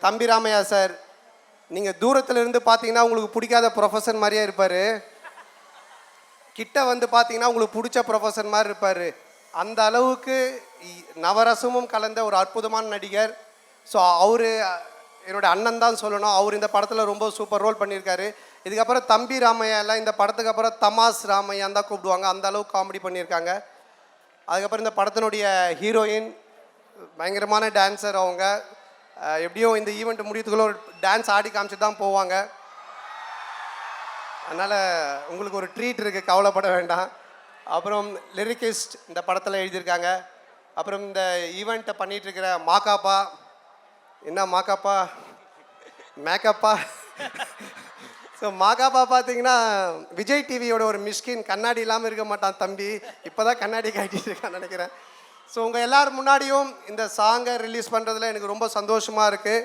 தம்பி ராமையா சார், நீங்கள் தூரத்தில் இருந்து பார்த்தீங்கன்னா உங்களுக்கு பிடிக்காத ப்ரொஃபஸர் மாதிரியே இருப்பார். கிட்ட வந்து பார்த்தீங்கன்னா உங்களுக்கு பிடிச்ச ப்ரொஃபஸர் மாதிரி இருப்பார். அந்த அளவுக்கு நவரசமும் கலந்த ஒரு அற்புதமான நடிகர். ஸோ அவர் என்னோடய அண்ணன் தான் சொல்லணும். அவர் இந்த படத்தில் ரொம்ப சூப்பர் ரோல் பண்ணியிருக்காரு. இதுக்கப்புறம் தம்பி ராமையா எல்லாம் இந்த படத்துக்கு அப்புறம் தமாஸ் ராமையான் தான் கூப்பிடுவாங்க. அந்த அளவுக்கு காமெடி பண்ணியிருக்காங்க. அதுக்கப்புறம் இந்த படத்தினுடைய ஹீரோயின் பயங்கரமான டான்ஸர். அவங்க எப்படியோ இந்த ஈவெண்ட் முடியறதுக்குள்ள ஒரு டான்ஸ் ஆடி காமிச்சிட்டு தான் போவாங்க. அதனால் உங்களுக்கு ஒரு ட்ரீட் இருக்குது, கவலைப்பட வேண்டாம். அப்புறம் லிரிக்கிஸ்ட் இந்த படத்தில் எழுதியிருக்காங்க. அப்புறம் இந்த ஈவெண்ட்டை பண்ணிகிட்ருக்கிற மாக்காப்பா, என்ன மாக்காப்பா மேக்கப்பா. ஸோ மாக்காப்பா பார்த்தீங்கன்னா விஜய் டிவியோட ஒரு மிஸ்கின், கண்ணாடி இல்லாமல் இருக்க மாட்டான் தம்பி. இப்போ தான் கண்ணாடி காட்டிட்டு இருக்கான்னு நினைக்கிறேன். ஸோ உங்கள் எல்லோரும் முன்னாடியும் இந்த சாங்கை ரிலீஸ் பண்ணுறதுல எனக்கு ரொம்ப சந்தோஷமாக இருக்குது.